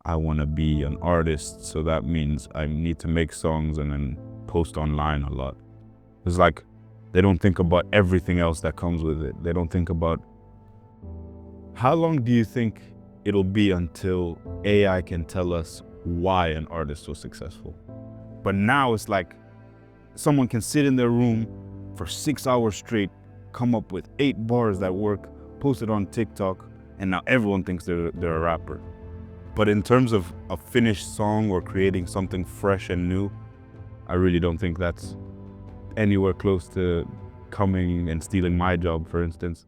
I want to be an artist, so that means I need to make songs and then post online a lot. It's like they don't think about everything else that comes with it. They don't think about how long do you think it'll be until AI can tell us why an artist was successful. But now it's like someone can sit in their room for 6 hours straight, come up with 8 bars that work, post it on TikTok, and now everyone thinks they're a rapper. But in terms of a finished song or creating something fresh and new, I really don't think that's anywhere close to coming and stealing my job, for instance.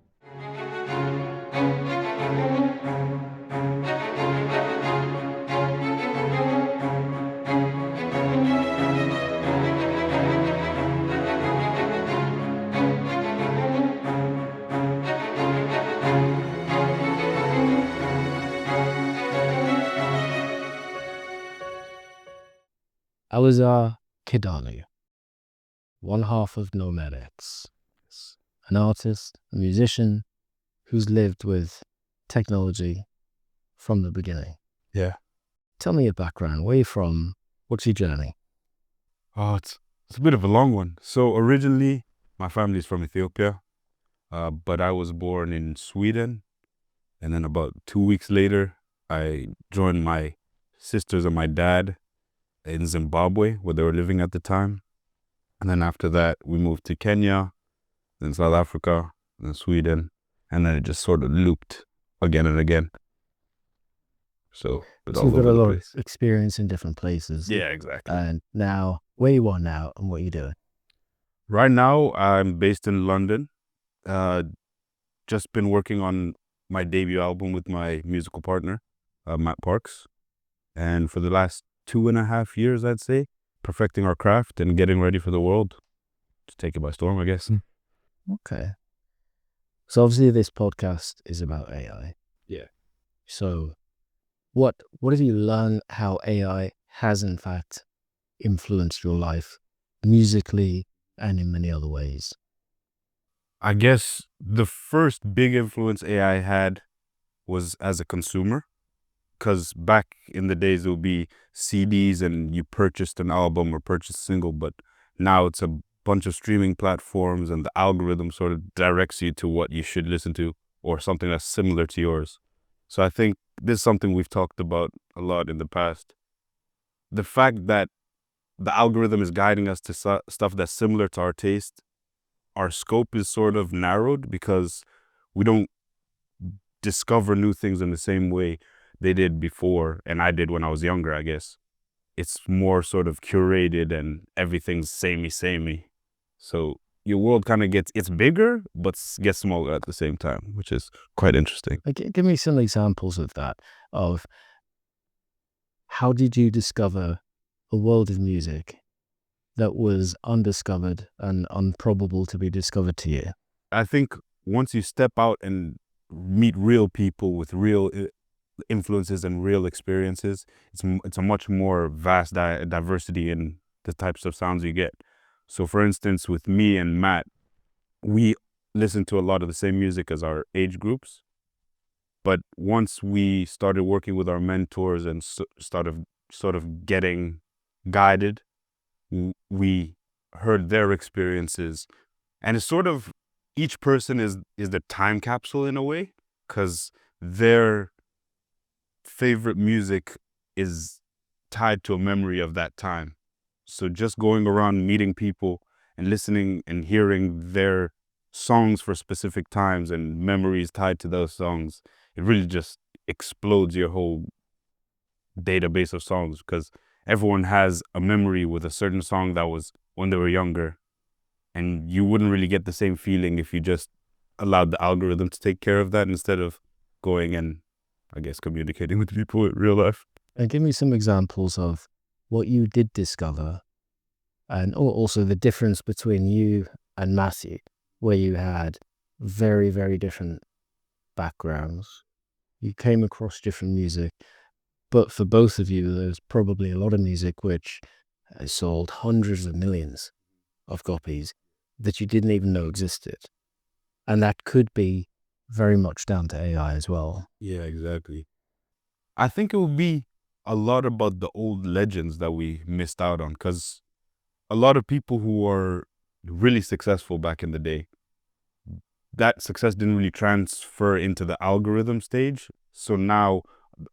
Alazar Kidanu, one half of NomadX, an artist, a musician who's lived with technology from the beginning. Yeah. Tell me your background. Where are you from? What's your journey? Oh, it's a bit of a long one. So originally, my family's from Ethiopia, but I was born in Sweden. And then about 2 weeks later, I joined my sisters and my dad in Zimbabwe, where they were living at the time. And then after that, we moved to Kenya, then South Africa, then Sweden, and then it just sort of looped again and again. So it's all you've got over a the lot place. of experience in different places. Yeah, exactly. And now, where you are now and what you're doing? Right now, I'm based in London. Just been working on my debut album with my musical partner, Matt Parks. And for the last 2.5 years, I'd say, perfecting our craft and getting ready for the world. To take it by storm, I guess. Okay. So obviously this podcast is about AI. Yeah. So what have you learned how AI has in fact influenced your life musically and in many other ways? I guess the first big influence AI had was as a consumer. Because back in the days, it would be CDs and you purchased an album or purchased a single, but now it's a bunch of streaming platforms and the algorithm sort of directs you to what you should listen to or something that's similar to yours. So I think this is something we've talked about a lot in the past. The fact that the algorithm is guiding us to stuff that's similar to our taste, our scope is sort of narrowed because we don't discover new things in the same way they did before, and I did when I was younger, I guess. It's more sort of curated and everything's samey. So your world kind of it's bigger, but gets smaller at the same time, which is quite interesting. Give me some examples of that, of how did you discover a world of music that was undiscovered and improbable to be discovered to you? I think once you step out and meet real people with real influences and real experiences, it's a much more vast diversity in the types of sounds you get. So for instance, with me and Matt, we listen to a lot of the same music as our age groups. But once we started working with our mentors and started sort of getting guided, we heard their experiences. And it's sort of, each person is the time capsule in a way, because their favorite music is tied to a memory of that time. So just going around meeting people and listening and hearing their songs for specific times and memories tied to those songs, it really just explodes your whole database of songs, because everyone has a memory with a certain song that was when they were younger, and you wouldn't really get the same feeling if you just allowed the algorithm to take care of that instead of going and, I guess, communicating with people in real life. And give me some examples of what you did discover, and also the difference between you and Matthew, where you had very, very different backgrounds. You came across different music, but for both of you, there's probably a lot of music which has sold hundreds of millions of copies that you didn't even know existed. And that could be very much down to AI as well. Yeah, exactly. I think it would be a lot about the old legends that we missed out on, because a lot of people who are really successful back in the day, that success didn't really transfer into the algorithm stage. So now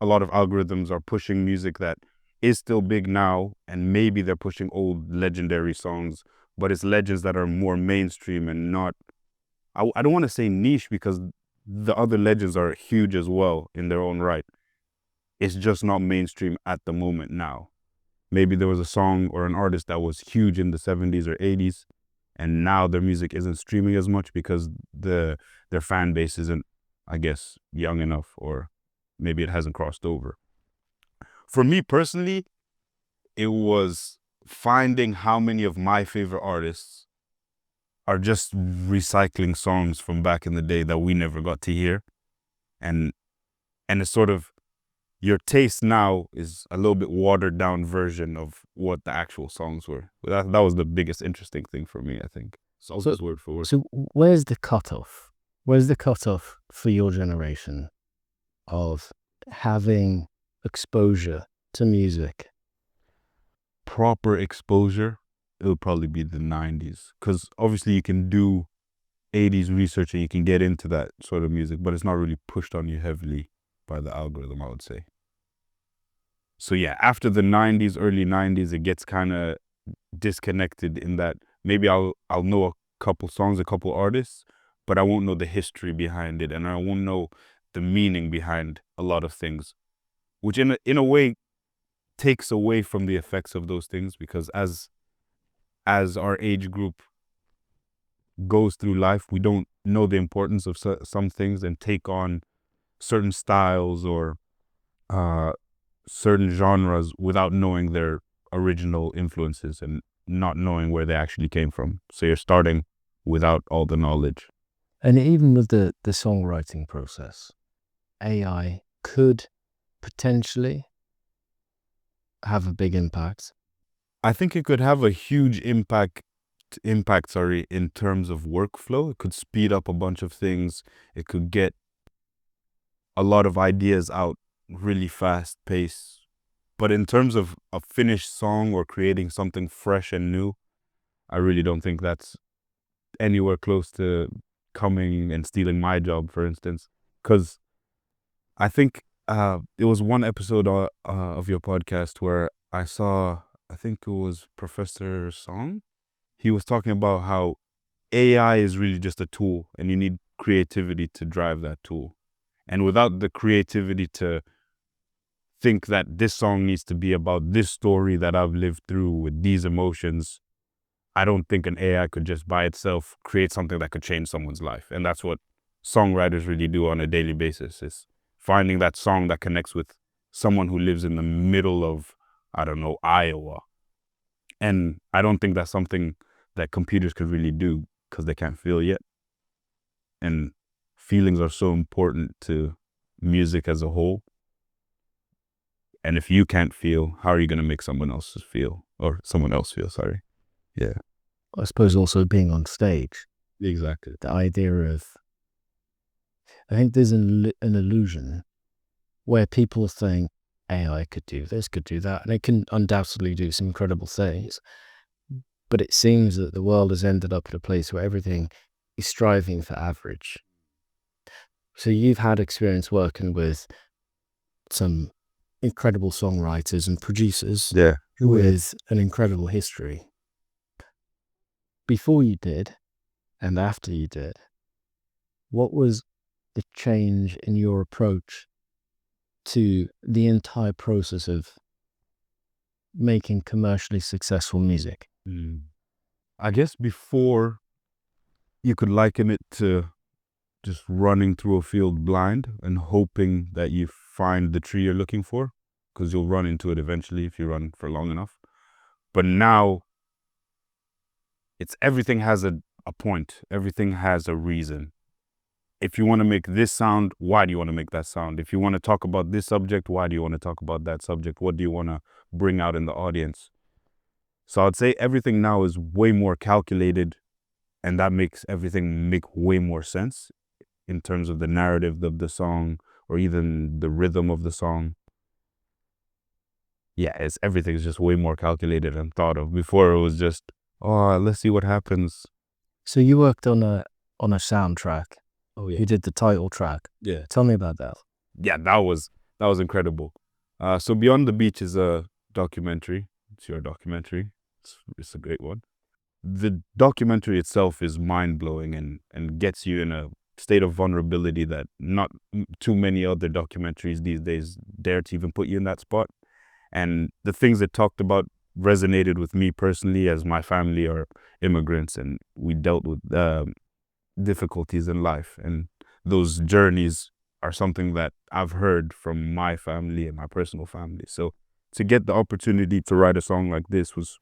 a lot of algorithms are pushing music that is still big now, and maybe they're pushing old legendary songs, but it's legends that are more mainstream and not, I don't want to say niche, because the other legends are huge as well in their own right. It's just not mainstream at the moment now. Maybe there was a song or an artist that was huge in the 70s or 80s, and now their music isn't streaming as much because their fan base isn't, I guess, young enough, or maybe it hasn't crossed over. For me personally, it was finding how many of my favorite artists are just recycling songs from back in the day that we never got to hear. And it's sort of, your taste now is a little bit watered down version of what the actual songs were. That was the biggest interesting thing for me, I think. So word for word. So where's the cutoff? Where's the cutoff for your generation of having exposure to music? Proper exposure, it would probably be the 90s. Because obviously you can do 80s research and you can get into that sort of music, but it's not really pushed on you heavily by the algorithm, I would say. So yeah, after the 90s, early 90s, it gets kind of disconnected in that maybe I'll know a couple songs, a couple artists, but I won't know the history behind it, and I won't know the meaning behind a lot of things, which in a way takes away from the effects of those things, because as our age group goes through life, we don't know the importance of some things and take on certain styles or certain genres without knowing their original influences and not knowing where they actually came from. So you're starting without all the knowledge. And even with the songwriting process, AI could potentially have a big impact. I think it could have a huge impact, in terms of workflow. It could speed up a bunch of things. It could get a lot of ideas out really fast pace. But in terms of a finished song or creating something fresh and new, I really don't think that's anywhere close to coming and stealing my job, for instance. Because I think it was one episode of your podcast where I saw, I think it was Professor Song. He was talking about how AI is really just a tool and you need creativity to drive that tool. And without the creativity to think that this song needs to be about this story that I've lived through with these emotions, I don't think an AI could just by itself create something that could change someone's life. And that's what songwriters really do on a daily basis, is finding that song that connects with someone who lives in the middle of, I don't know, Iowa. And I don't think that's something that computers could really do because they can't feel yet. And feelings are so important to music as a whole. And if you can't feel, how are you going to make someone else feel? Or someone else feel, sorry. Yeah. I suppose also being on stage. Exactly. The idea of, I think there's an illusion where people think AI could do this, could do that, and it can undoubtedly do some incredible things. But it seems that the world has ended up at a place where everything is striving for average. So you've had experience working with some incredible songwriters and producers with an incredible history. Before you did and after you did, what was the change in your approach to the entire process of making commercially successful music? I guess before, you could liken it to just running through a field blind and hoping that you find the tree you're looking for, because you'll run into it eventually if you run for long enough. But now, it's everything has a point. Everything has a reason. If you want to make this sound, why do you want to make that sound? If you want to talk about this subject, why do you want to talk about that subject? What do you want to bring out in the audience? So I'd say everything now is way more calculated, and that makes everything make way more sense in terms of the narrative of the song or even the rhythm of the song. yeah, everything's just way more calculated and thought of. Before it was just, oh, let's see what happens. So you worked on a soundtrack. Oh yeah. You did the title track. Yeah. Tell me about that. Yeah, that was incredible. So Beyond the Beach is a documentary. It's your documentary. It's a great one. The documentary itself is mind-blowing and gets you in a state of vulnerability that not too many other documentaries these days dare to even put you in that spot. And the things it talked about resonated with me personally, as my family are immigrants and we dealt with difficulties in life. And those journeys are something that I've heard from my family and my personal family. So to get the opportunity to write a song like this was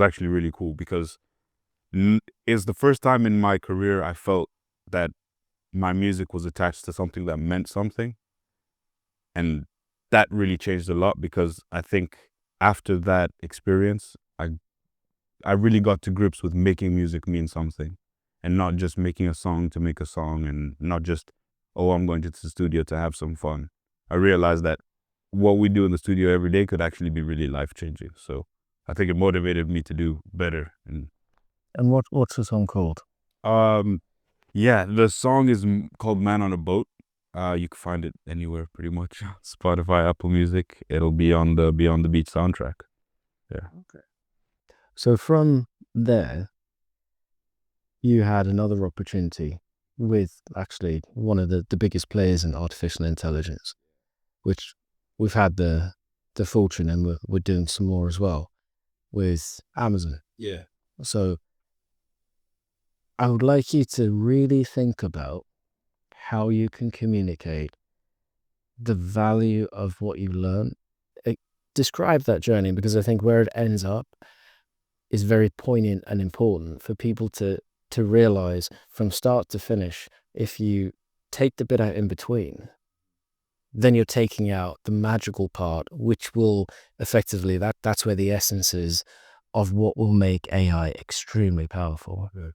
actually really cool, because it's the first time in my career I felt that my music was attached to something that meant something. And that really changed a lot, because I think after that experience, I really got to grips with making music mean something, and not just making a song to make a song, and not just, oh, I'm going to the studio to have some fun. I realized that what we do in the studio every day could actually be really life-changing. So I think it motivated me to do better. And what's the song called? yeah, the song is called Man on a Boat. You can find it anywhere pretty much. Spotify, Apple Music. It'll be on the Beyond the Beach soundtrack. Yeah. Okay. So from there, you had another opportunity with actually one of the biggest players in artificial intelligence, which we've had the fortune, and we're doing some more as well, with Amazon. Yeah. So I would like you to really think about how you can communicate the value of what you learn. Describe that journey, because I think where it ends up is very poignant and important for people to realize from start to finish. If you take the bit out in between, then you're taking out the magical part, which will effectively, that's where the essence is of what will make AI extremely powerful. Yeah.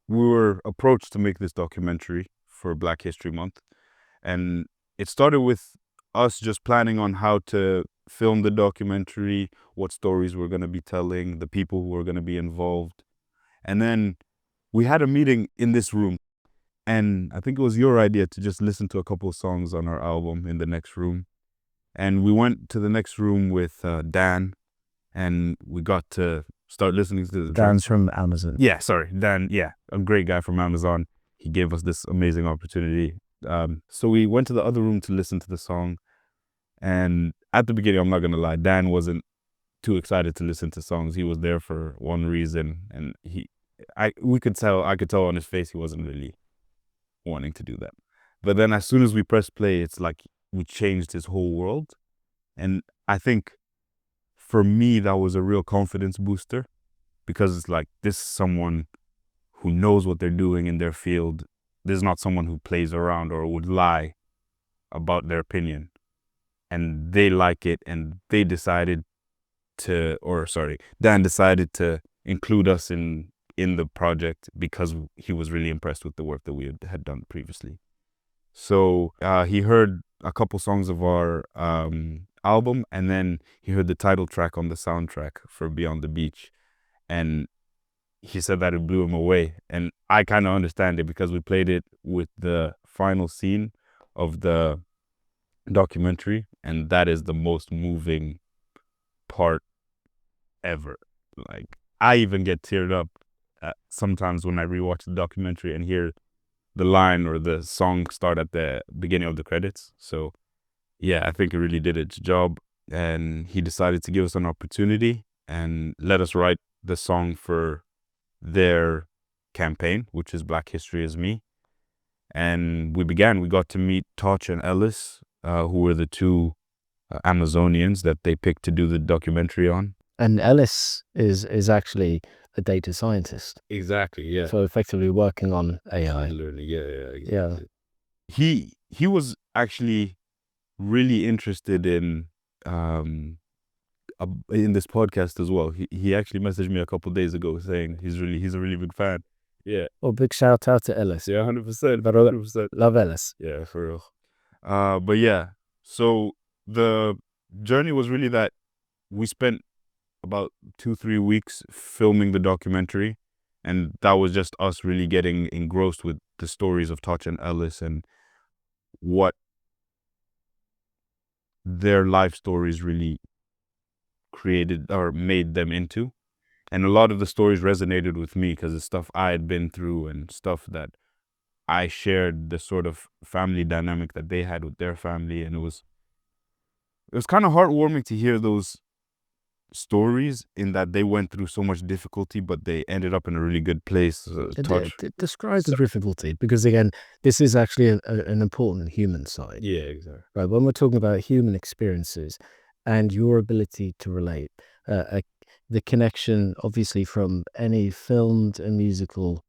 We were approached to make this documentary for Black History Month, and it started with us just planning on how to film the documentary, what stories we're going to be telling, the people who are going to be involved. And then we had a meeting in this room, and I think it was your idea to just listen to a couple of songs on our album in the next room. And we went to the next room with Dan, and we got to start listening to the Dan's tracks. from Amazon. Yeah, sorry, Dan. Yeah, a great guy from Amazon. He gave us this amazing opportunity. So we went to the other room to listen to the song. And at the beginning, I'm not gonna lie, Dan wasn't too excited to listen to songs. He was there for one reason, and I could tell on his face he wasn't really wanting to do that. But then as soon as we pressed play, it's like we changed his whole world. And I think for me, that was a real confidence booster, because it's like, this is someone who knows what they're doing in their field. This is not someone who plays around or would lie about their opinion. And they like it, and they decided to, Dan decided to include us in the project because he was really impressed with the work that we had done previously. So he heard a couple songs of our album, and then he heard the title track on the soundtrack for Beyond the Beach, and he said that it blew him away. And I kind of understand it, because we played it with the final scene of the documentary, and that is the most moving part ever. Like, I even get teared up sometimes when I rewatch the documentary and hear the line or the song start at the beginning of the credits. So yeah, I think it really did its job, and he decided to give us an opportunity and let us write the song for their campaign, which is Black History Is Me. And we got to meet Toch and Ellis, who were the two Amazonians that they picked to do the documentary on. And Ellis is actually a data scientist. Exactly, yeah. So effectively working on AI. Learning, yeah. Yeah. He was actually really interested in this podcast as well. He actually messaged me a couple of days ago saying he's a really big fan. Yeah. Well, big shout out to Ellis. Yeah, 100%. 100%. Love Ellis. Yeah, for real. But yeah, so the journey was really that we spent about 2-3 weeks filming the documentary, and that was just us really getting engrossed with the stories of Touch and Ellis and what their life stories really created or made them into. And a lot of the stories resonated with me because it's stuff I had been through and stuff that I shared, the sort of family dynamic that they had with their family. And it was kind of heartwarming to hear those stories in that they went through so much difficulty, but they ended up in a really good place. Touch. Describe the difficulty, because again, this is actually an important human side. Yeah, exactly. Right, when we're talking about human experiences and your ability to relate, the connection, obviously, from any filmed and musical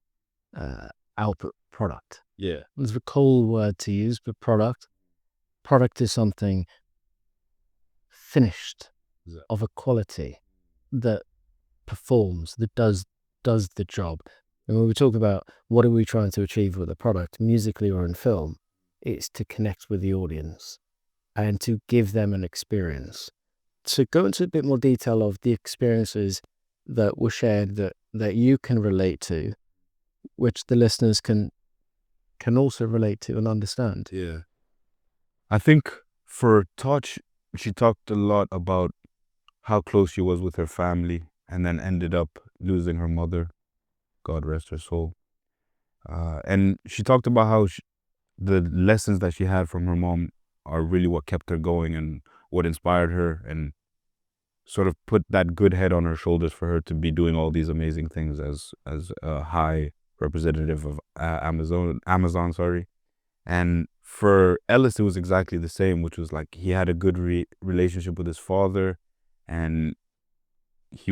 output product. Yeah. It's a cold word to use, but product. Product is something finished, Exactly. of a quality that performs, that does the job. And when we talk about what are we trying to achieve with a product, musically or in film, it's to connect with the audience and to give them an experience. To go into a bit more detail of the experiences that were shared that you can relate to, which the listeners can also relate to and understand. Yeah. I think for Touch, she talked a lot about how close she was with her family and then ended up losing her mother, God rest her soul. And she talked about how the lessons that she had from her mom are really what kept her going and what inspired her and sort of put that good head on her shoulders for her to be doing all these amazing things as a high representative of Amazon, sorry. And for Ellis, it was exactly the same, which was like he had a good relationship with his father, and he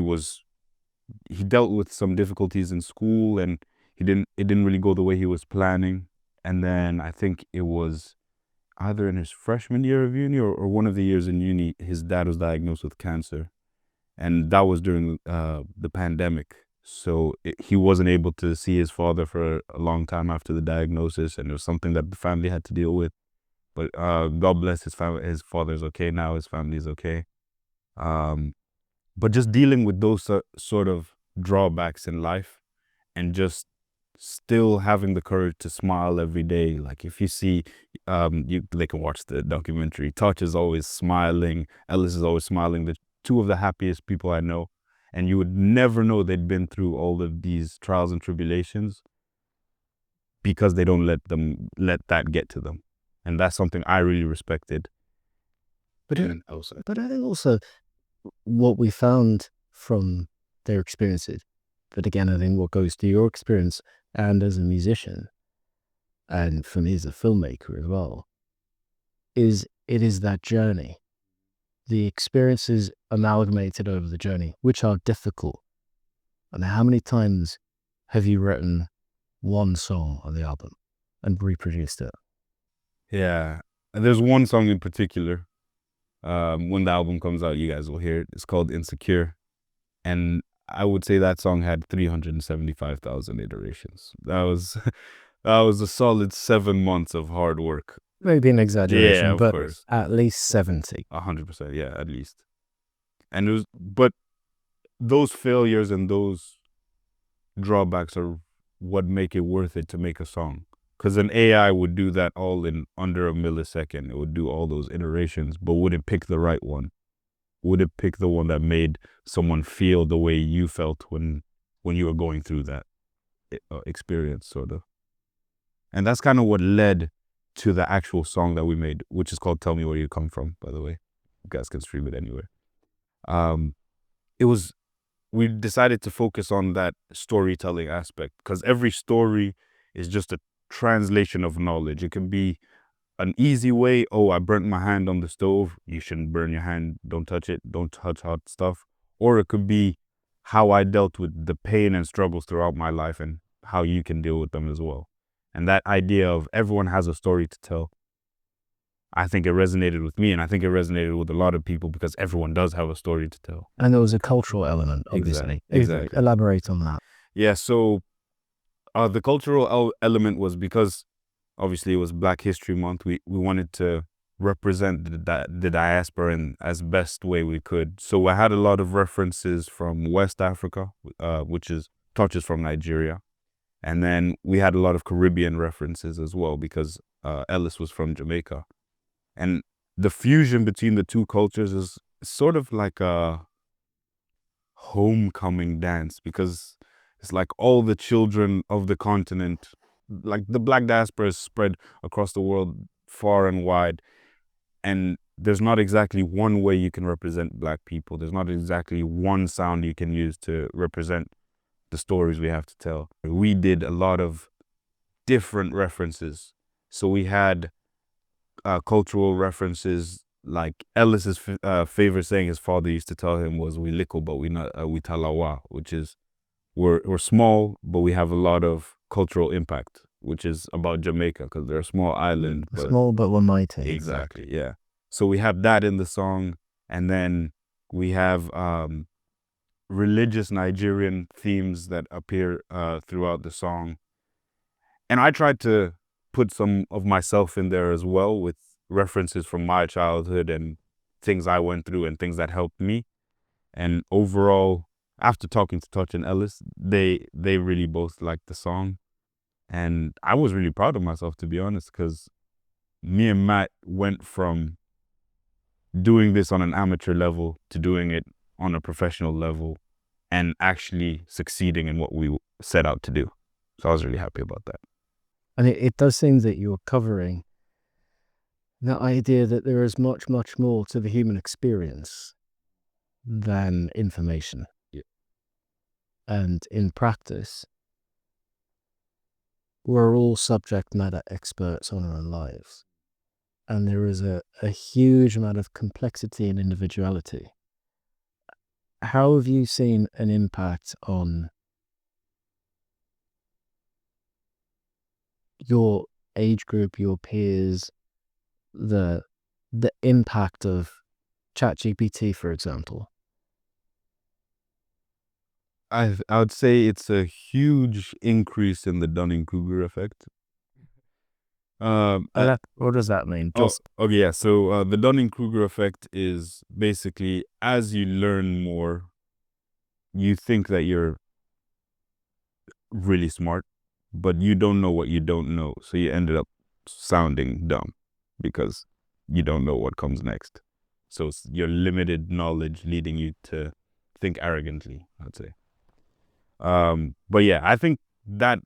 dealt with some difficulties in school, and it didn't really go the way he was planning. And then I think it was either in his freshman year of uni or one of the years in uni, his dad was diagnosed with cancer, and that was during the pandemic. So he wasn't able to see his father for a long time after the diagnosis, and it was something that the family had to deal with. But God bless his family. His father's okay now. His family's okay. But just dealing with those sort of drawbacks in life, and just still having the courage to smile every day. Like if you see, they can watch the documentary. Touch is always smiling. Ellis is always smiling. The two of the happiest people I know. And you would never know they'd been through all of these trials and tribulations because they don't let that get to them. And that's something I really respected. But I think also what we found from their experiences, but again, I think what goes to your experience and as a musician, and for me as a filmmaker as well, is it is that journey, the experiences amalgamated over the journey, which are difficult. And how many times have you written one song on the album and reproduced it? Yeah. And there's one song in particular. When the album comes out, you guys will hear it. It's called Insecure. And I would say that song had 375,000 iterations. That was a solid 7 months of hard work. Maybe an exaggeration, Yeah, of but course. at least 70. 100%, yeah, at least. And but those failures and those drawbacks are what make it worth it to make a song. Because an AI would do that all in under a millisecond. It would do all those iterations, but would it pick the right one? Would it pick the one that made someone feel the way you felt when you were going through that experience, sort of? And that's kind of what led to the actual song that we made, which is called Tell Me Where You Come From, by the way. You guys can stream it anywhere. We decided to focus on that storytelling aspect because every story is just a translation of knowledge. It can be an easy way. Oh, I burnt my hand on the stove. You shouldn't burn your hand. Don't touch it. Don't touch hot stuff. Or it could be how I dealt with the pain and struggles throughout my life and how you can deal with them as well. And that idea of everyone has a story to tell, I think it resonated with me, and I think it resonated with a lot of people because everyone does have a story to tell. And there was a cultural element, obviously. Exactly. Elaborate on that. Yeah, so the cultural element was because obviously it was Black History Month. We wanted to represent the diaspora in as best way we could. So I had a lot of references from West Africa, which is touches from Nigeria. And then we had a lot of Caribbean references as well, because Ellis was from Jamaica. And the fusion between the two cultures is sort of like a homecoming dance, because it's like all the children of the continent, like the Black diaspora is spread across the world far and wide. And there's not exactly one way you can represent Black people. There's not exactly one sound you can use to represent the stories we have to tell. We did a lot of different references. So we had cultural references, like Ellis's favorite saying his father used to tell him was, "We little, but we not we talawa," which is we're small, but we have a lot of cultural impact, which is about Jamaica, because they're a small island. Small but we're mighty. Exactly, yeah. So we have that in the song, and then we have religious Nigerian themes that appear throughout the song. And I tried to put some of myself in there as well, with references from my childhood and things I went through and things that helped me. And overall, after talking to Touch and Ellis, they really both liked the song. And I was really proud of myself, to be honest, because me and Matt went from doing this on an amateur level to doing it on a professional level and actually succeeding in what we set out to do. So I was really happy about that. And it does seem that you're covering the idea that there is much, much more to the human experience than information. Yeah. And in practice, we're all subject matter experts on our own lives. And there is a huge amount of complexity and individuality. How have you seen an impact on your age group, your peers, the impact of ChatGPT, for example? I would say it's a huge increase in the Dunning-Kruger effect. What does that mean? Okay, yeah. So the Dunning-Kruger effect is basically, as you learn more, you think that you're really smart, but you don't know what you don't know. So you ended up sounding dumb because you don't know what comes next. So it's your limited knowledge leading you to think arrogantly, I'd say. But yeah, I think that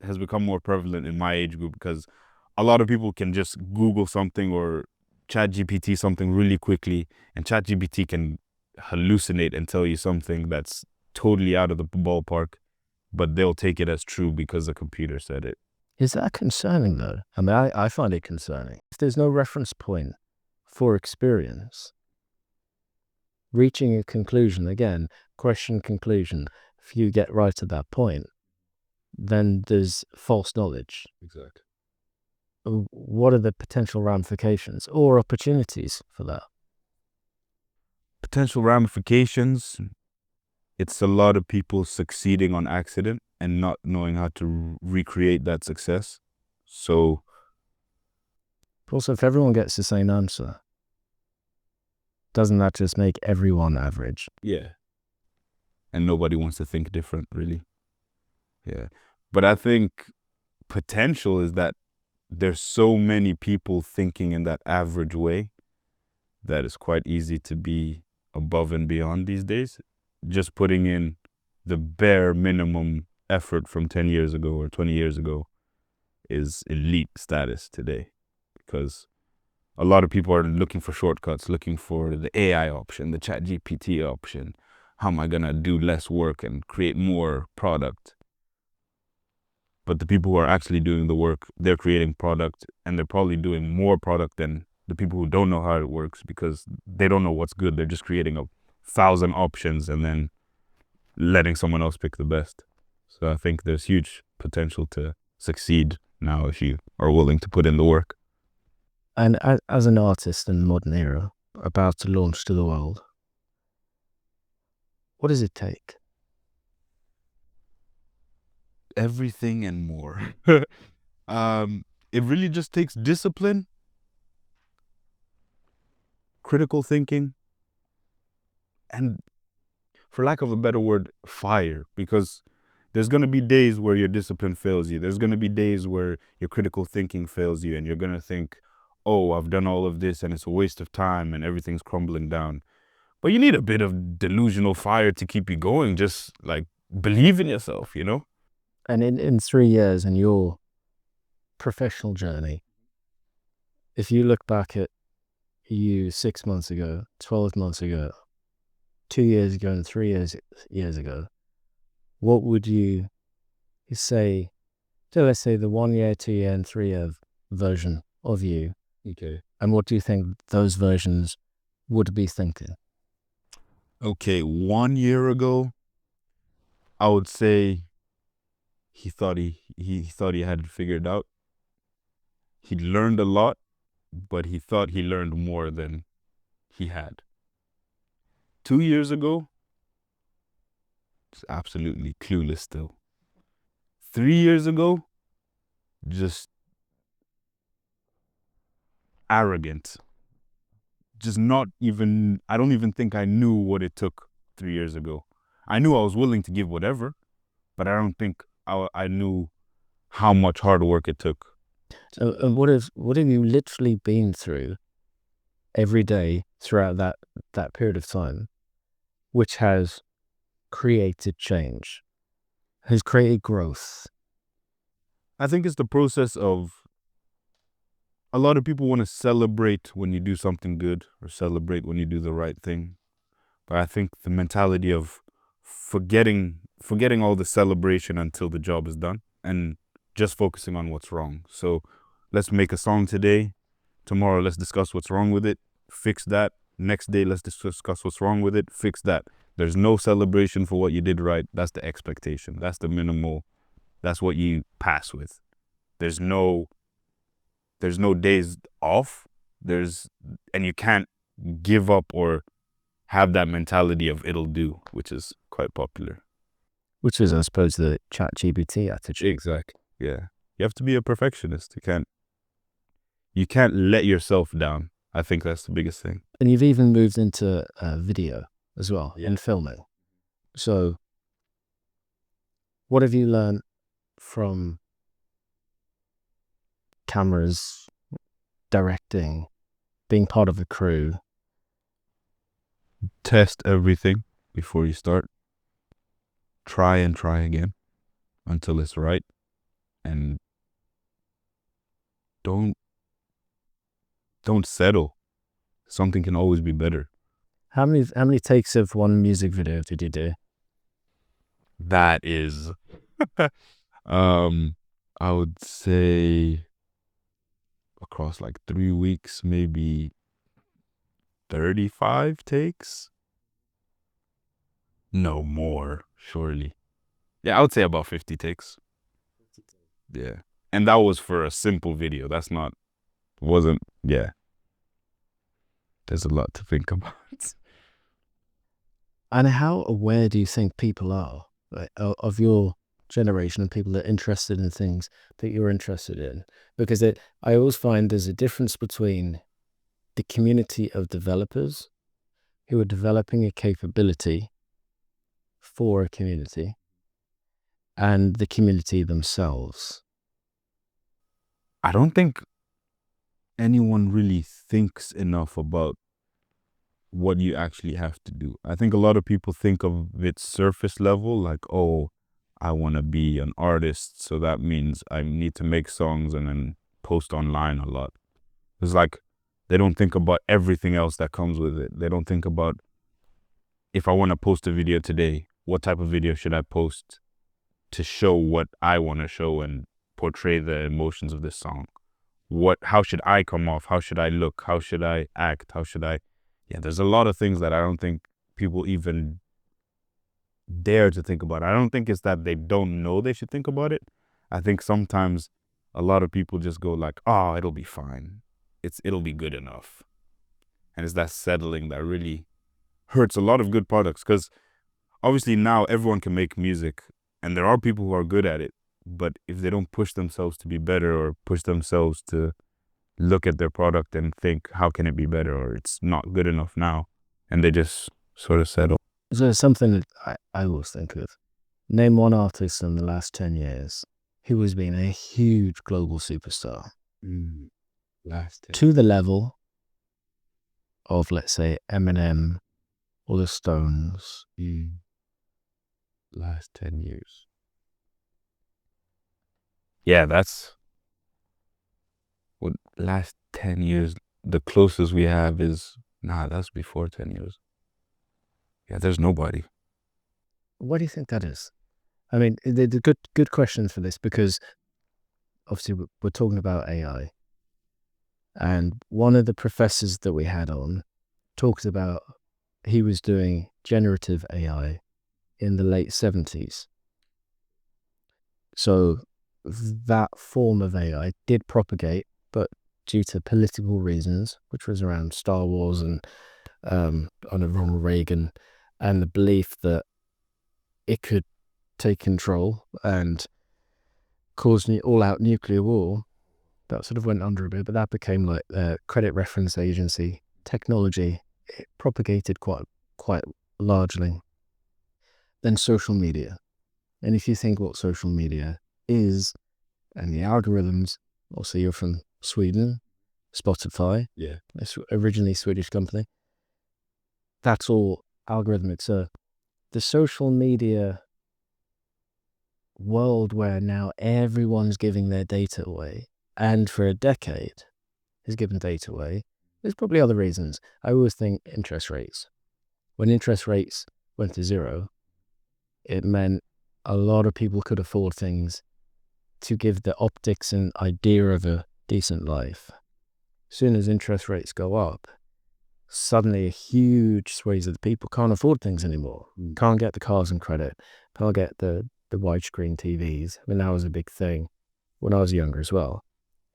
has become more prevalent in my age group, because a lot of people can just Google something or ChatGPT something really quickly, and ChatGPT can hallucinate and tell you something that's totally out of the ballpark, but they'll take it as true because the computer said it. Is that concerning, though? I mean, I find it concerning. If there's no reference point for experience, reaching a conclusion, again, question conclusion, if you get right at that point, then there's false knowledge. Exactly. What are the potential ramifications or opportunities for that? Potential ramifications, it's a lot of people succeeding on accident and not knowing how to recreate that success. So Also, if everyone gets the same answer, doesn't that just make everyone average? yeah. And nobody wants to think different, really. Yeah. But I think potential is that there's so many people thinking in that average way that it's quite easy to be above and beyond these days. Just putting in the bare minimum effort from 10 years ago or 20 years ago is elite status today, because a lot of people are looking for shortcuts, looking for the AI option, the ChatGPT option. How am I going to do less work and create more product? But the people who are actually doing the work, they're creating product, and they're probably doing more product than the people who don't know how it works, because they don't know what's good. They're just creating 1,000 options and then letting someone else pick the best. So I think there's huge potential to succeed now if you are willing to put in the work. And as an artist in the modern era, about to launch to the world, what does it take? Everything and more. It really just takes discipline critical thinking, and for lack of a better word, fire. Because there's going to be days where your discipline fails you. There's going to be days where your critical thinking fails you, and you're going to think, oh, I've done all of this and it's a waste of time and everything's crumbling down. But you need a bit of delusional fire to keep you going. Just like believe in yourself, you know? And in 3 years in your professional journey, if you look back at you 6 months ago, 12 months ago, 2 years ago, and 3 years ago, what would you say? So let's say the 1 year, 2 year, and 3 year version of you. Okay. And what do you think those versions would be thinking? Okay, 1 year ago, I would say he thought he had it figured out. He learned a lot, but he thought he learned more than he had. 2 years ago, it's absolutely clueless still. 3 years ago, just arrogant. Just not even, I don't even think I knew what it took 3 years ago. I knew I was willing to give whatever, but I don't think I knew how much hard work it took. And what have you literally been through every day throughout that period of time, which has created change, has created growth? I think it's the process of, a lot of people want to celebrate when you do something good or celebrate when you do the right thing. But I think the mentality of forgetting all the celebration until the job is done and just focusing on what's wrong. So let's make a song today. Tomorrow, let's discuss what's wrong with it. Fix that. Next day, let's discuss what's wrong with it. Fix that. There's no celebration for what you did right. That's the expectation. That's the minimal. That's what you pass with. There's no days off. And you can't give up or have that mentality of it'll do, which is quite popular. Which is, I suppose, the ChatGPT attitude. Exactly. Yeah. You have to be a perfectionist. You can't let yourself down. I think that's the biggest thing. And you've even moved into video as well, in filming. So what have you learned from cameras, directing, being part of a crew? Test everything before you start. Try and try again until it's right. And don't settle. Something can always be better. How many takes of one music video did you do? That is I would say across like 3 weeks, maybe 35 takes. No more, surely. Yeah, I would say about 50 takes. Yeah. And that was for a simple video. Yeah. There's a lot to think about. And how aware do you think people are, like, of your generation and people that are interested in things that you're interested in? Because I always find there's a difference between the community of developers who are developing a capability for a community and the community themselves. I don't think anyone really thinks enough about what you actually have to do. I think a lot of people think of it surface level, like, oh, I want to be an artist, so that means I need to make songs and then post online a lot. It's like they don't think about everything else that comes with it. They don't think about, if I want to post a video today, what type of video should I post to show what I want to show and portray the emotions of this song? How should I come off? How should I look? How should I act? Yeah, there's a lot of things that I don't think people even dare to think about. I don't think it's that they don't know they should think about it. I think sometimes a lot of people just go like, oh, it'll be fine. It'll be good enough. And it's that settling that really hurts a lot of good products, because obviously now everyone can make music and there are people who are good at it. But if they don't push themselves to be better or push themselves to look at their product and think, how can it be better, or it's not good enough now, and they just sort of settle. So there's something that I always think of. Name one artist in the last 10 years who has been a huge global superstar. Last 10. To the level of, let's say, Eminem or the Stones. Last 10 years. Yeah, that's what last 10 years. The closest we have is, that's before 10 years. Yeah, there's nobody. What do you think that is? I mean, the good questions for this, because obviously we're talking about AI. And one of the professors that we had on talked about he was doing generative AI in the late 70s. So that form of AI did propagate, but due to political reasons, which was around Star Wars and under Ronald Reagan, and the belief that it could take control and cause all-out nuclear war, that sort of went under a bit, but that became like a credit reference agency technology. It propagated quite largely. Then social media. And if you think what social media is, and the algorithms, also you're from Sweden, Spotify, it's originally a Swedish company, that's all algorithmic. So the social media world where now everyone's giving their data away, and for a decade has given data away, there's probably other reasons. I always think interest rates. When interest rates went to zero, it meant a lot of people could afford things to give the optics and idea of a decent life. As soon as interest rates go up, suddenly a huge swathe of the people can't afford things anymore. Can't get the cars and credit, can't get the widescreen TVs. I mean, that was a big thing when I was younger as well.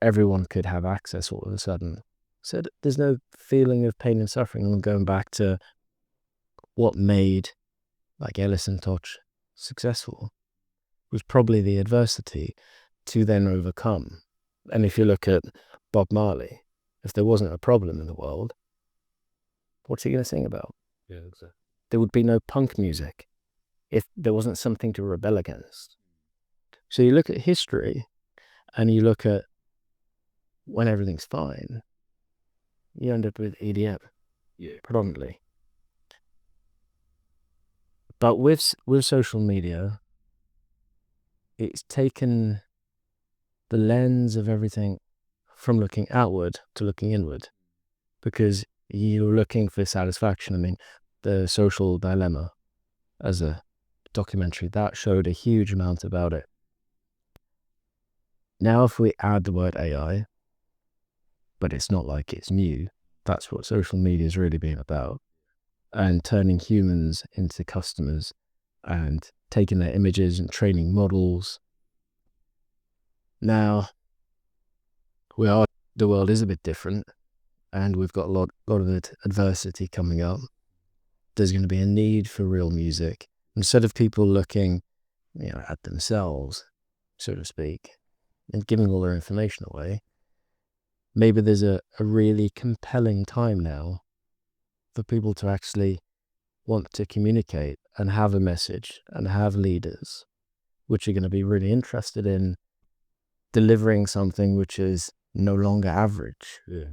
Everyone could have access all of a sudden. So there's no feeling of pain and suffering. And going back to what made like Ellison Touch successful was probably the adversity to then overcome. And if you look at Bob Marley, if there wasn't a problem in the world, what's he going to sing about? Yeah, exactly. There would be no punk music if there wasn't something to rebel against. So you look at history and you look at when everything's fine, you end up with EDM, predominantly. But with social media, it's taken the lens of everything from looking outward to looking inward, because you're looking for satisfaction. I mean, The Social Dilemma, as a documentary, that showed a huge amount about it. Now, if we add the word AI, but it's not like it's new, that's what social media has really been about, and turning humans into customers and taking their images and training models. Now, the world is a bit different, and we've got a lot of adversity coming up. There's going to be a need for real music. Instead of people looking, at themselves, so to speak, and giving all their information away, maybe there's a really compelling time now for people to actually want to communicate and have a message and have leaders which are going to be really interested in delivering something which is no longer average. Yeah.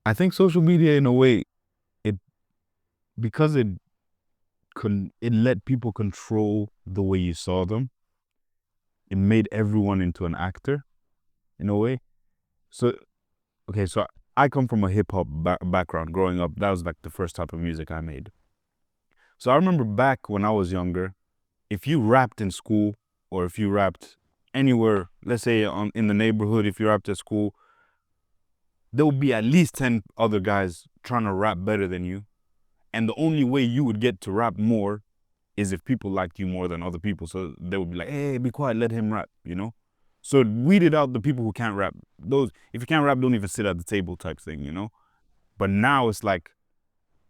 I think social media, in a way, because it let people control the way you saw them, it made everyone into an actor, in a way. So I come from a hip-hop background. Growing up, that was like the first type of music I made. So I remember back when I was younger, if you rapped in school, or if you rapped anywhere, let's say in the neighborhood, if you rapped at school, there would be at least 10 other guys trying to rap better than you. And the only way you would get to rap more is if people liked you more than other people. So they would be like, hey, be quiet, let him rap, So it weeded out the people who can't rap. Those, if you can't rap, don't even sit at the table type thing, But now it's like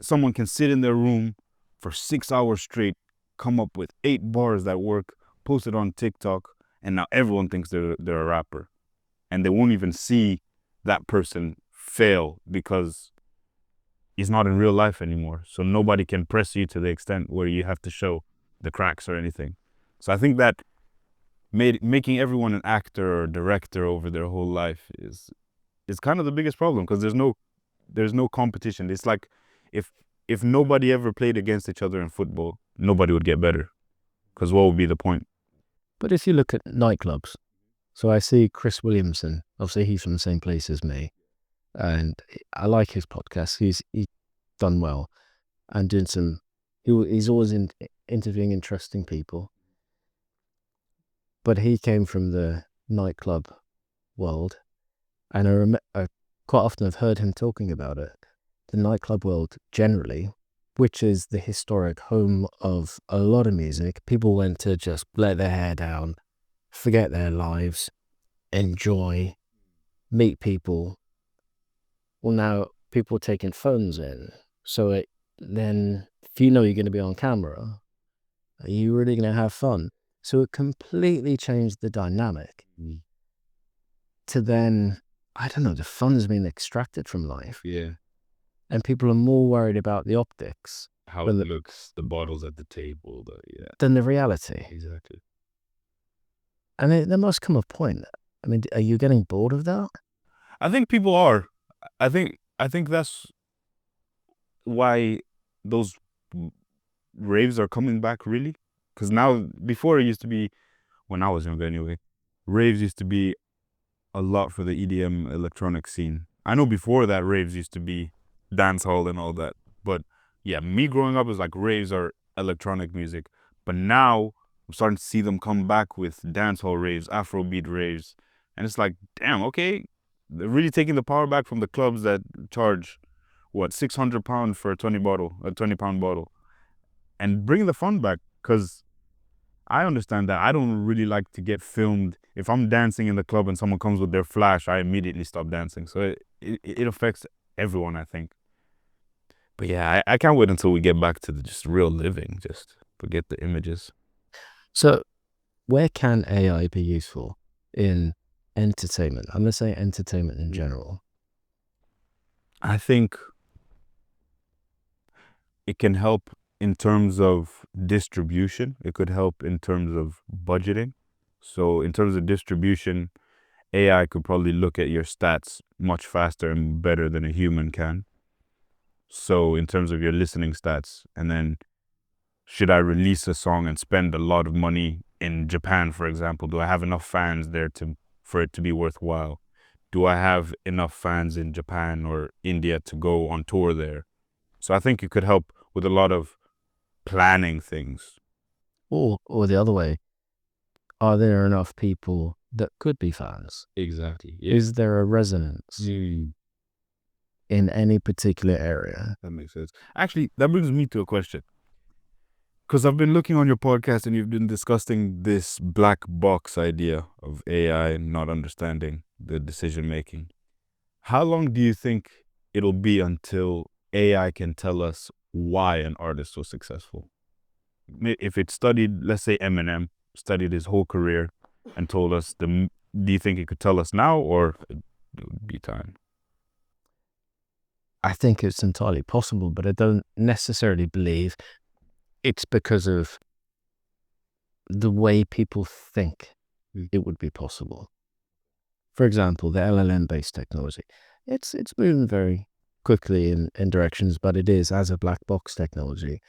someone can sit in their room for 6 hours straight, come up with 8 bars that work, post it on TikTok, and now everyone thinks they're a rapper. and they won't even see that person fail because he's not in real life anymore. So nobody can press you to the extent where you have to show the cracks or anything. So I think that making everyone an actor or director over their whole life is kind of the biggest problem, because there's no competition. It's like if nobody ever played against each other in football, nobody would get better, because what would be the point? But if you look at nightclubs, so I see Chris Williamson, obviously he's from the same place as me, and I like his podcast. He's done well and doing some, he's always interviewing interesting people. But he came from the nightclub world, and I quite often have heard him talking about it. The nightclub world generally, which is the historic home of a lot of music, people went to just let their hair down, forget their lives, enjoy, meet people. Well, now people are taking phones in, so then if you know you're going to be on camera, are you really going to have fun? So it completely changed the dynamic to then, I don't know, the fun's being extracted from life. Yeah. And people are more worried about the optics. How it looks, the bottles at the table, than the reality. Exactly. And there must come a point. I mean, are you getting bored of that? I think people are. I think that's why those raves are coming back, really. Because now, before it used to be, when I was younger anyway, raves used to be a lot for the EDM electronic scene. I know before that, raves used to be dance hall and all that. But yeah, me growing up was like raves are electronic music. But now I'm starting to see them come back with dance hall raves, Afrobeat raves. And it's like, damn, okay. They're really taking the power back from the clubs that charge, what, £600 for a 20-pound bottle. And bring the fun back, because I understand that I don't really like to get filmed. If I'm dancing in the club and someone comes with their flash, I immediately stop dancing. So it affects everyone, I think. But yeah, I can't wait until we get back to just real living. Just forget the images. So where can AI be useful in entertainment? I'm going to say entertainment in general. I think it can help in terms of distribution. It could help in terms of budgeting. So in terms of distribution, AI could probably look at your stats much faster and better than a human can. So in terms of your listening stats, and then should I release a song and spend a lot of money in Japan, for example? Do I have enough fans there for it to be worthwhile? Do I have enough fans in Japan or India to go on tour there? So I think it could help with a lot of planning things. Or the other way, are there enough people that could be fans? Exactly. Yeah. Is there a resonance in any particular area? That makes sense. Actually, that brings me to a question. Because I've been looking on your podcast and you've been discussing this black box idea of AI not understanding the decision making. How long do you think it'll be until AI can tell us why an artist was successful? If it studied, let's say Eminem, studied his whole career and told us, do you think it could tell us now, or it would be time? I think it's entirely possible, but I don't necessarily believe it's because of the way people think it would be possible. For example, the LLM-based technology, it's moving very quickly in directions, but it is, as a black box technology,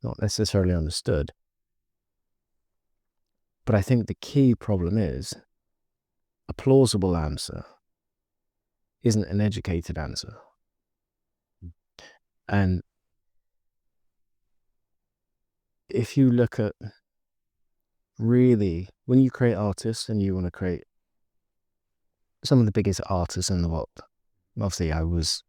not necessarily understood. But I think the key problem is a plausible answer isn't an educated answer. And if you look at, really, when you create artists and you want to create some of the biggest artists in the world, obviously I was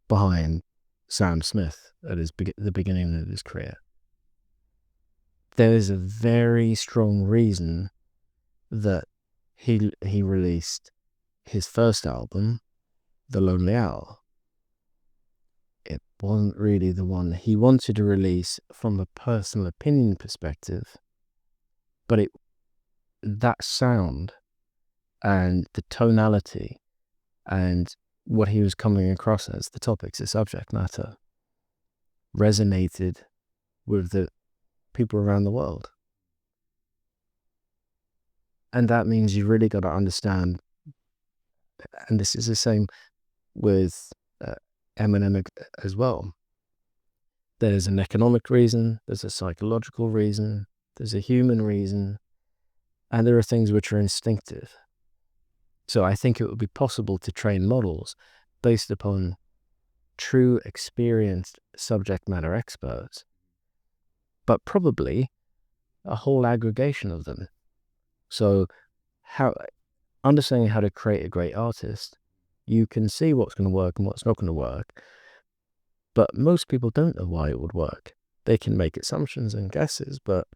behind Sam Smith at the beginning of his career. There is a very strong reason that he released his first album, The Lonely Hour. It wasn't really the one he wanted to release from a personal opinion perspective, but that sound and the tonality and what he was coming across as the topics, the subject matter, resonated with the people around the world. And that means you really got to understand, and this is the same with Eminem as well. There's an economic reason, there's a psychological reason, there's a human reason, and there are things which are instinctive. So I think it would be possible to train models based upon true experienced subject matter experts, but probably a whole aggregation of them. So understanding how to create a great artist, you can see what's going to work and what's not going to work, but most people don't know why it would work. They can make assumptions and guesses, but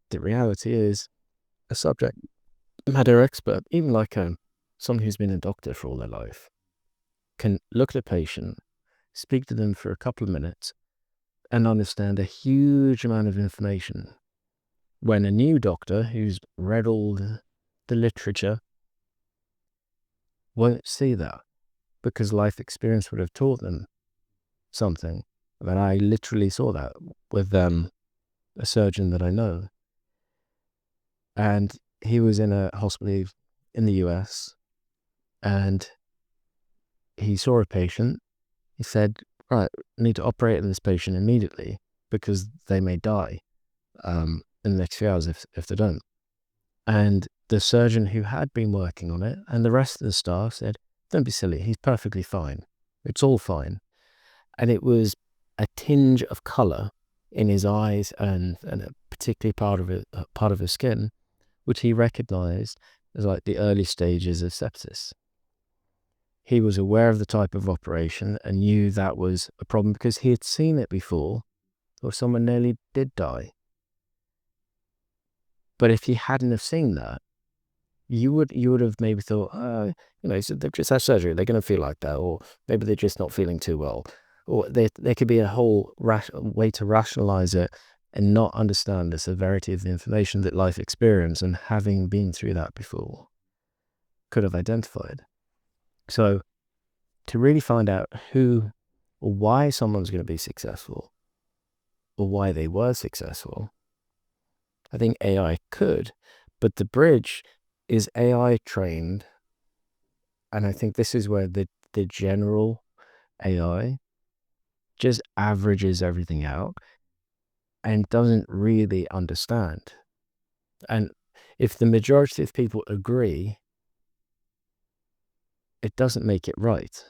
the reality is a subject matter expert, even like someone who's been a doctor for all their life, can look at a patient, speak to them for a couple of minutes, and understand a huge amount of information. When a new doctor who's read all the literature won't see that, because life experience would have taught them something. And I literally saw that with a surgeon that I know. And he was in a hospital in the US, and he saw a patient. He said, right, I need to operate on this patient immediately because they may die in the next few hours if they don't. And the surgeon who had been working on it and the rest of the staff said, don't be silly, he's perfectly fine. It's all fine. And it was a tinge of color in his eyes and a particularly part of his skin, which he recognized as like the early stages of sepsis. He was aware of the type of operation and knew that was a problem because he had seen it before, or someone nearly did die. But if he hadn't have seen that, you would have maybe thought, so they've just had surgery, they're going to feel like that, or maybe they're just not feeling too well, or there could be a whole way to rationalize it and not understand the severity of the information that life experience and having been through that before could have identified. So to really find out who or why someone's going to be successful or why they were successful, I think AI could, but the bridge is AI trained. And I think this is where the general AI just averages everything out and doesn't really understand. And if the majority of people agree, it doesn't make it right.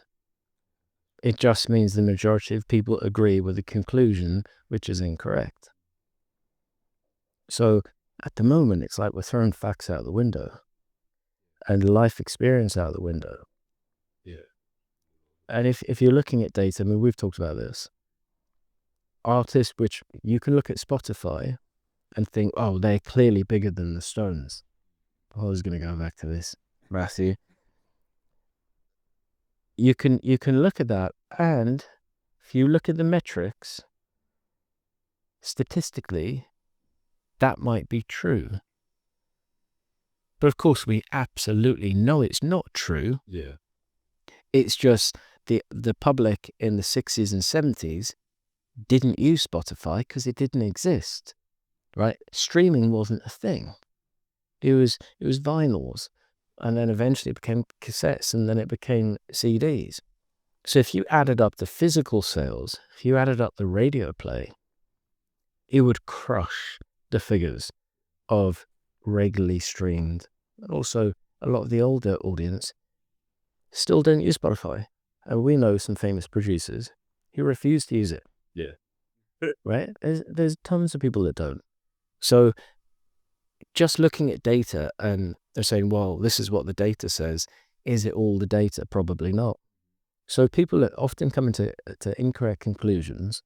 It just means the majority of people agree with the conclusion, which is incorrect. So at the moment, it's like we're throwing facts out the window and life experience out the window. Yeah. And if you're looking at data, I mean, we've talked about this. Artists, which you can look at Spotify and think, oh, they're clearly bigger than the Stones. I was going to go back to this, Matthew. You can look at that, and if you look at the metrics, statistically, that might be true. But of course, we absolutely know it's not true. Yeah. It's just the public in the 60s and 70s didn't use Spotify because it didn't exist, right? Streaming wasn't a thing. It was vinyls, and then eventually it became cassettes, and then it became CDs. So if you added up the physical sales, if you added up the radio play, it would crush the figures of regularly streamed. And also, a lot of the older audience still don't use Spotify. And we know some famous producers who refuse to use it. Yeah. Right? There's tons of people that don't. So just looking at data and they're saying, well, this is what the data says. Is it all the data? Probably not. So people often come into incorrect conclusions.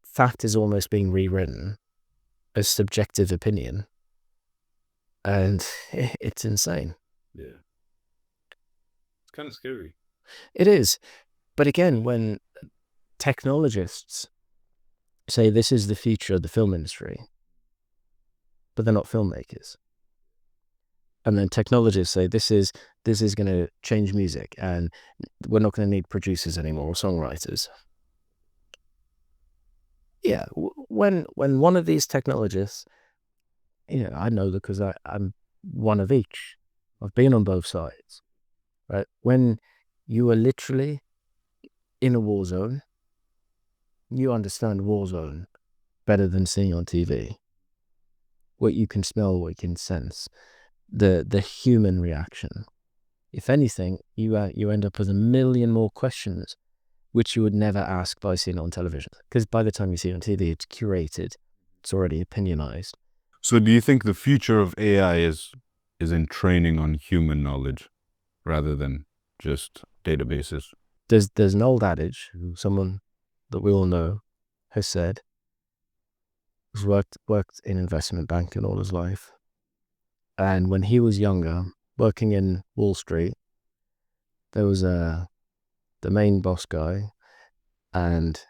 Fact is almost being rewritten as subjective opinion. And it's insane. Yeah. It's kind of scary. It is. But again, when technologists say this is the future of the film industry, but they're not filmmakers. And then technologists say this is going to change music, and we're not going to need producers anymore or songwriters. Yeah, when one of these technologists, I know because I'm one of each. I've been on both sides, right? When you are literally in a war zone, you understand war zone better than seeing on TV. What you can smell, what you can sense, the human reaction. If anything, you end up with a million more questions, which you would never ask by seeing it on television. Because by the time you see it on TV, it's curated, it's already opinionized. So do you think the future of AI is in training on human knowledge rather than just databases? There's an old adage, someone that we all know has said, who's worked in investment banking all his life. And when he was younger, working in Wall Street, there was the main boss guy and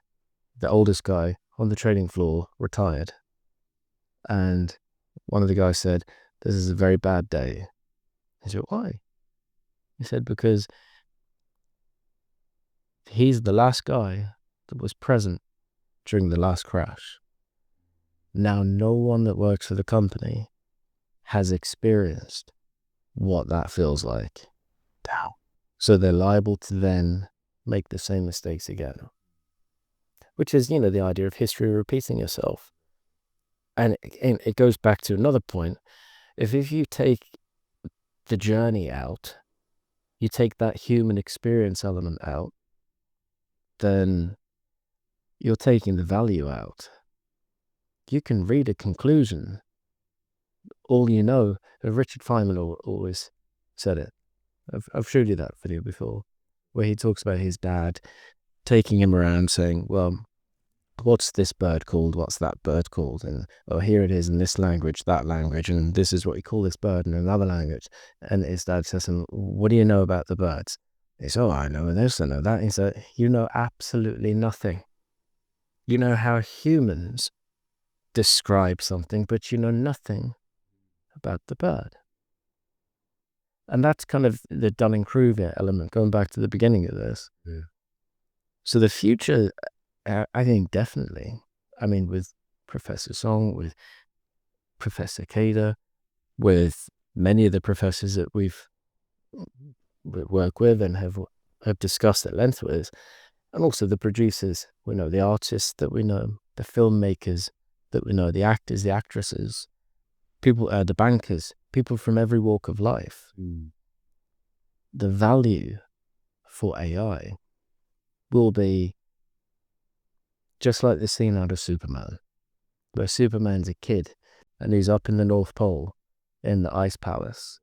the oldest guy on the trading floor retired. And one of the guys said, "This is a very bad day." He said, "Why?" He said, "Because he's the last guy that was present during the last crash. Now, no one that works for the company has experienced what that feels like. So they're liable to then make the same mistakes again." Which is, the idea of history repeating itself. And it goes back to another point. If you take the journey out, you take that human experience element out, then you're taking the value out. You can read a conclusion. All you know, Richard Feynman always said it. I've showed you that video before, where he talks about his dad taking him around saying, well, what's this bird called? What's that bird called? And here it is in this language, that language, and this is what you call this bird in another language. And his dad says to him, "What do you know about the birds?" He says, "Oh, I know this, I know that." He said, "You know absolutely nothing. You know how humans describe something, but you know nothing about the bird." And that's kind of the Dunning-Kruger element, going back to the beginning of this. Yeah. So the future, I think definitely, with Professor Song, with Professor Kidanu, with many of the professors that we work with and have discussed at length with, and also the producers we know, the artists that we know, the filmmakers that we know, the actors, the actresses, people, the bankers, people from every walk of life. The value for AI will be just like the scene out of Superman, where Superman's a kid and he's up in the North Pole in the ice palace,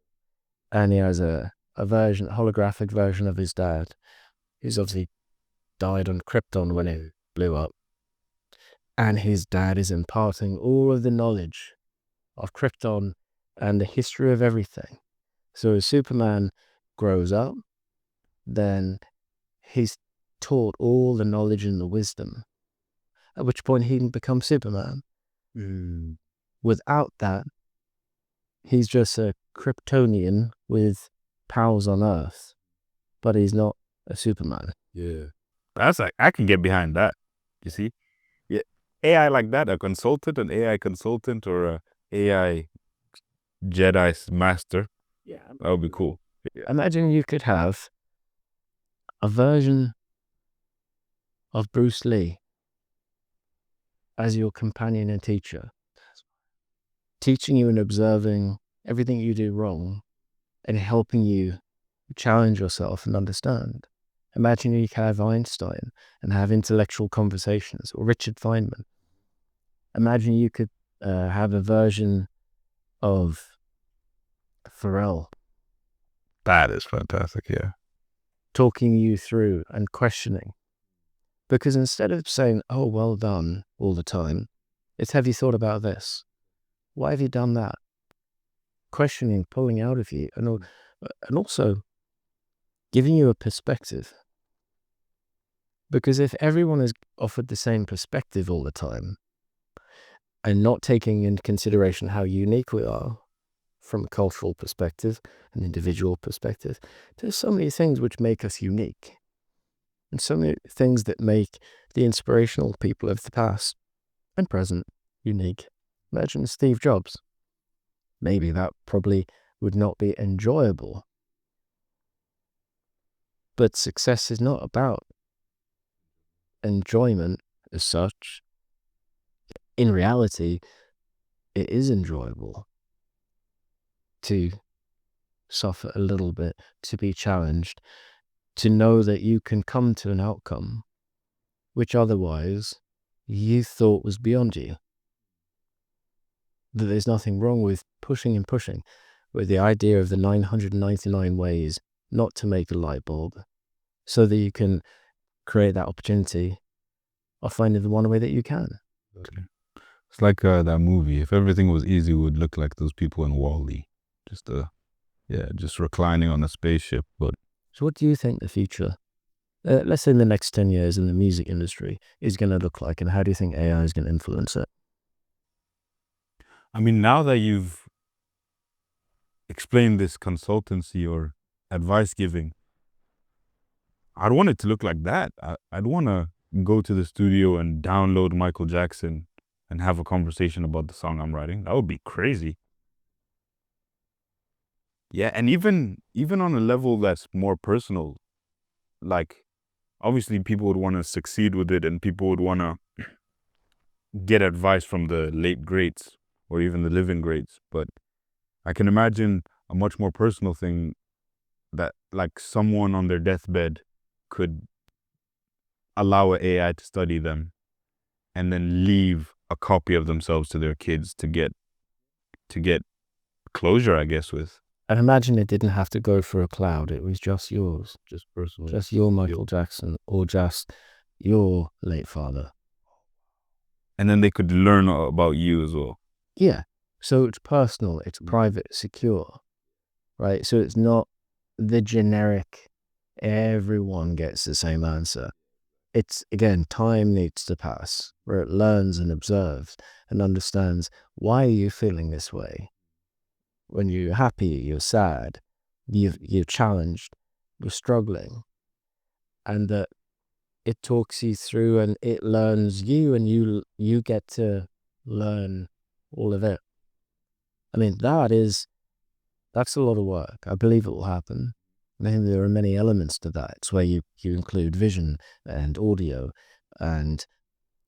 and he has a holographic version of his dad, who's obviously died on Krypton when it blew up, and his dad is imparting all of the knowledge of Krypton and the history of everything. So as Superman grows up, then he's taught all the knowledge and the wisdom, at which point he can become Superman. Without that, he's just a Kryptonian with powers on Earth, but he's not a Superman. Yeah. That's like, I can get behind that. You see? Yeah. AI like that, an AI consultant or a AI Jedi master. Yeah. That would be cool. Yeah. Imagine you could have a version of Bruce Lee as your companion and teacher, teaching you and observing everything you do wrong and helping you challenge yourself and understand. Imagine you could have Einstein and have intellectual conversations, or Richard Feynman. Imagine you could have a version of Pharrell. That is fantastic, yeah. Talking you through and questioning. Because instead of saying, "Oh, well done," all the time, it's, "Have you thought about this? Why have you done that?" Questioning, pulling out of you, and also giving you a perspective. Because if everyone is offered the same perspective all the time and not taking into consideration how unique we are, from a cultural perspective, an individual perspective, there's so many things which make us unique. And so many things that make the inspirational people of the past and present unique. Imagine Steve Jobs. Maybe that probably would not be enjoyable. But success is not about enjoyment as such. In reality, it is enjoyable to suffer a little bit, to be challenged, to know that you can come to an outcome which otherwise you thought was beyond you. That there's nothing wrong with pushing and pushing, with the idea of the 999 ways not to make a light bulb, so that you can create that opportunity of finding the one way that you can. Okay. It's like that movie. If everything was easy, it would look like those people in Wall-E. Just reclining on a spaceship. But so what do you think the future, let's say in the next 10 years in the music industry, is going to look like, and how do you think AI is going to influence it? I mean, now that you've explained this consultancy or advice giving, I'd want it to look like that. I'd want to go to the studio and download Michael Jackson and have a conversation about the song I'm writing. That would be crazy. Yeah, and even on a level that's more personal, like obviously people would want to succeed with it and people would want to get advice from the late greats or even the living greats. But I can imagine a much more personal thing that like someone on their deathbed could allow an AI to study them and then leave a copy of themselves to their kids to get closure, I guess, with. And imagine it didn't have to go for a cloud. It was just yours. Just personal. Just your Michael Jackson or just your late father. And then they could learn about you as well. Yeah. So it's personal, it's private, secure, right? So it's not the generic, everyone gets the same answer. It's, again, time needs to pass where it learns and observes and understands, why are you feeling this way? When you're happy, you're sad, you're challenged, you're struggling, and that it talks you through and it learns you, and you get to learn all of it. I mean, that's a lot of work. I believe it will happen. I think there are many elements to that. It's where you include vision and audio and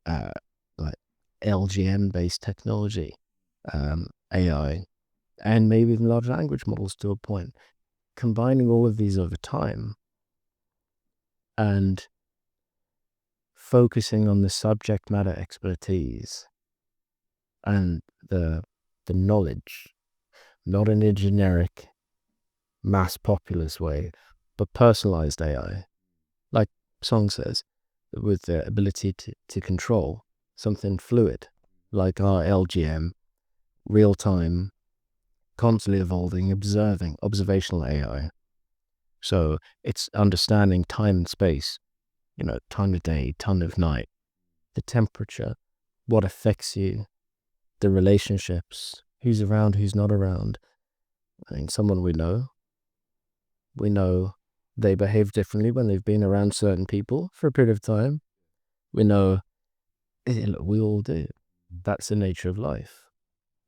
like LGM-based technology, AI, and maybe even large language models to a point. Combining all of these over time and focusing on the subject matter expertise and the knowledge, not in a generic, mass populist way, but personalized AI. Like Song says, with the ability to control something fluid, like our LGM, real-time, constantly evolving, observational AI. So it's understanding time and space, time of day, time of night, the temperature, what affects you, the relationships, who's around, who's not around. I mean, someone we know they behave differently when they've been around certain people for a period of time. We know, we all do. That's the nature of life.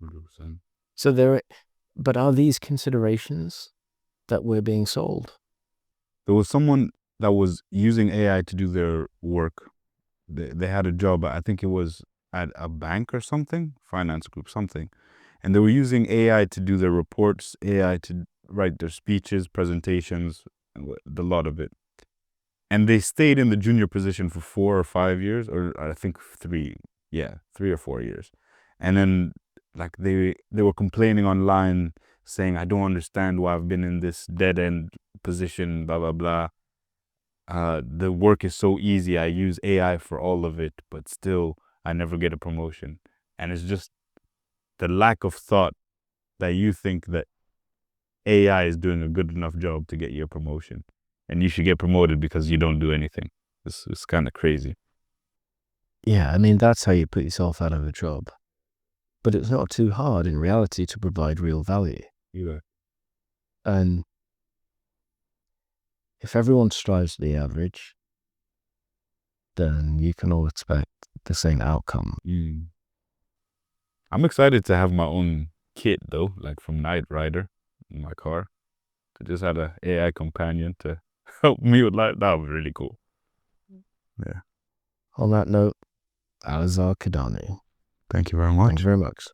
100%. So but are these considerations that we're being sold? There was someone that was using AI to do their work. They had a job, I think it was at a bank or something, finance group, something. And they were using AI to do their reports, AI to write their speeches, presentations, the lot of it. And they stayed in the junior position for 4 or 5 years, or I think 3 or 4 years. And then like they were complaining online saying, I don't understand why I've been in this dead end position, blah, blah, blah. The work is so easy. I use AI for all of it, but still I never get a promotion. And it's just the lack of thought that you think that AI is doing a good enough job to get you a promotion and you should get promoted because you don't do anything. It's kind of crazy. Yeah, I mean, that's how you put yourself out of a job. But it's not too hard in reality to provide real value. Yeah. And if everyone strives for the average, then you can all expect the same outcome. I'm excited to have my own kit though, like from Knight Rider in my car. To just have an AI companion to help me with life. That would be really cool. Yeah. On that note, Alazar Kidanu. Thank you very much. Thank you very much.